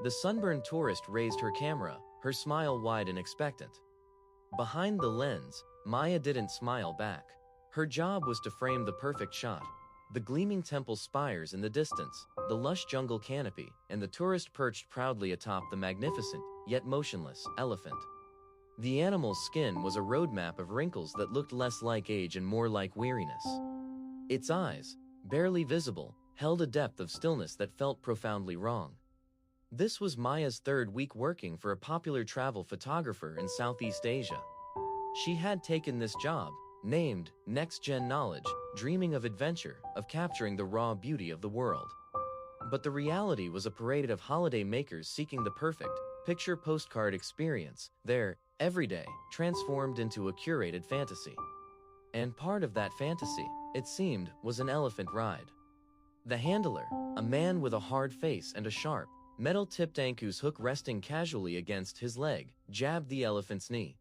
The sunburned tourist raised her camera, her smile wide and expectant. Behind the lens, Maya didn't smile back. Her job was to frame the perfect shot. The gleaming temple spires in the distance, the lush jungle canopy, and the tourist perched proudly atop the magnificent, yet motionless, elephant. The animal's skin was a roadmap of wrinkles that looked less like age and more like weariness. Its eyes, barely visible, held a depth of stillness that felt profoundly wrong. This was Maya's third week working for a popular travel photographer in Southeast Asia. She had taken this job, named Next Gen Knowledge, dreaming of adventure, of capturing the raw beauty of the world. But the reality was a parade of holiday makers seeking the perfect, picture postcard experience, their everyday, transformed into a curated fantasy. And part of that fantasy, it seemed, was an elephant ride. The handler, a man with a hard face and a sharp, metal-tipped ankus hook resting casually against his leg, jabbed the elephant's knee.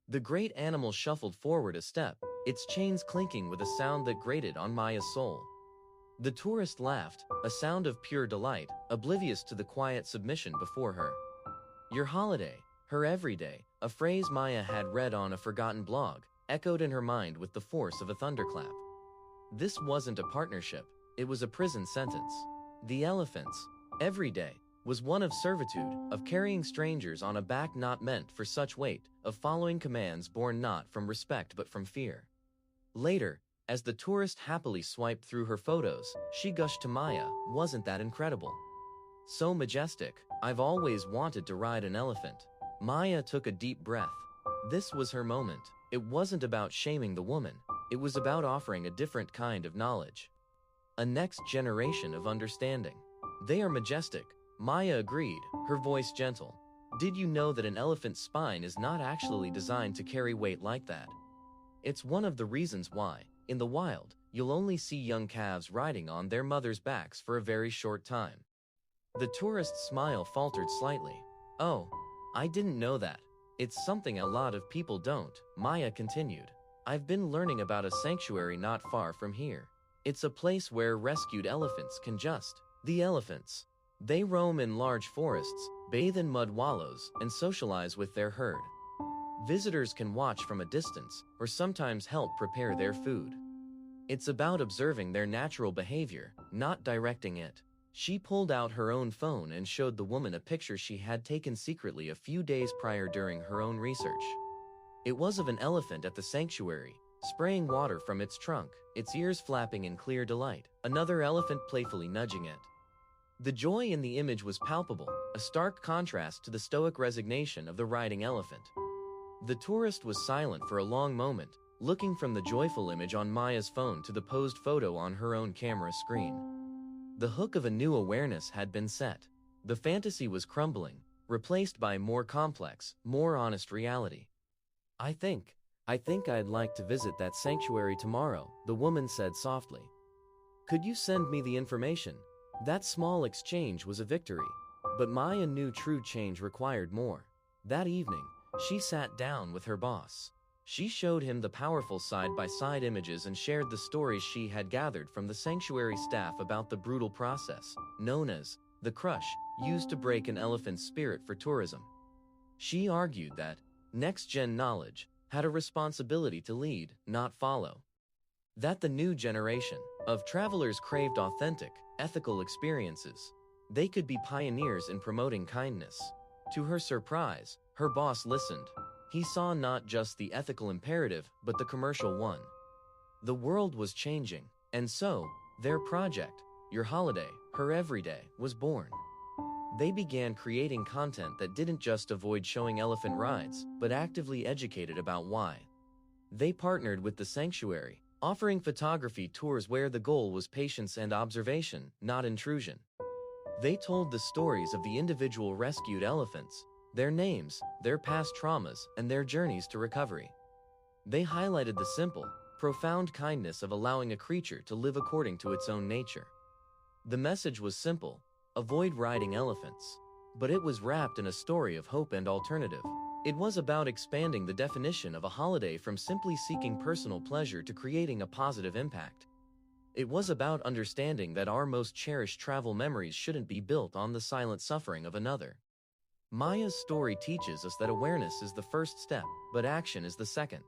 The great animal shuffled forward a step, its chains clinking with a sound that grated on Maya's soul. The tourist laughed, a sound of pure delight, oblivious to the quiet submission before her. Your holiday, her everyday, a phrase Maya had read on a forgotten blog, echoed in her mind with the force of a thunderclap. This wasn't a partnership, it was a prison sentence. The elephant's everyday was one of servitude, of carrying strangers on a back not meant for such weight, of following commands born not from respect but from fear. Later, as the tourist happily swiped through her photos, she gushed to Maya, "Wasn't that incredible? So majestic, I've always wanted to ride an elephant." Maya took a deep breath. This was her moment. It wasn't about shaming the woman, it was about offering a different kind of knowledge. A next generation of understanding. They are majestic, Maya agreed, her voice gentle. Did you know that an elephant's spine is not actually designed to carry weight like that? It's one of the reasons why, in the wild, you'll only see young calves riding on their mothers' backs for a very short time. The tourist's smile faltered slightly. Oh, I didn't know that. It's something a lot of people don't, Maya continued. I've been learning about a sanctuary not far from here. It's a place where rescued elephants can the elephants. They roam in large forests, bathe in mud wallows, and socialize with their herd. Visitors can watch from a distance, or sometimes help prepare their food. It's about observing their natural behavior, not directing it. She pulled out her own phone and showed the woman a picture she had taken secretly a few days prior during her own research. It was of an elephant at the sanctuary, spraying water from its trunk, its ears flapping in clear delight, another elephant playfully nudging it. The joy in the image was palpable, a stark contrast to the stoic resignation of the riding elephant. The tourist was silent for a long moment, looking from the joyful image on Maya's phone to the posed photo on her own camera screen. The hook of a new awareness had been set. The fantasy was crumbling, replaced by more complex, more honest reality. I think I'd like to visit that sanctuary tomorrow, the woman said softly. Could you send me the information? That small exchange was a victory, but Maya knew true change required more. That evening, she sat down with her boss. She showed him the powerful side-by-side images and shared the stories she had gathered from the sanctuary staff about the brutal process, known as the crush, used to break an elephant's spirit for tourism. She argued that next-gen knowledge had a responsibility to lead, not follow. That the new generation of travelers craved authentic, ethical experiences. They could be pioneers in promoting kindness. To her surprise, her boss listened. He saw not just the ethical imperative, but the commercial one. The world was changing, and so, their project, Your Holiday, Her Everyday, was born. They began creating content that didn't just avoid showing elephant rides, but actively educated about why. They partnered with the sanctuary, offering photography tours where the goal was patience and observation, not intrusion. They told the stories of the individual rescued elephants, their names, their past traumas, and their journeys to recovery. They highlighted the simple, profound kindness of allowing a creature to live according to its own nature. The message was simple: avoid riding elephants. But it was wrapped in a story of hope and alternative. It was about expanding the definition of a holiday from simply seeking personal pleasure to creating a positive impact. It was about understanding that our most cherished travel memories shouldn't be built on the silent suffering of another. Maya's story teaches us that awareness is the first step, but action is the second.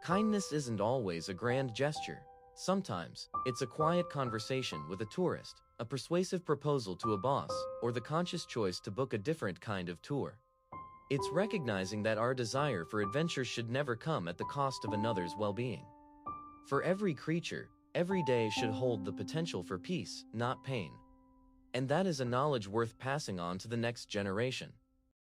Kindness isn't always a grand gesture. Sometimes, it's a quiet conversation with a tourist, a persuasive proposal to a boss, or the conscious choice to book a different kind of tour. It's recognizing that our desire for adventure should never come at the cost of another's well-being. For every creature, every day should hold the potential for peace, not pain. And that is a knowledge worth passing on to the next generation.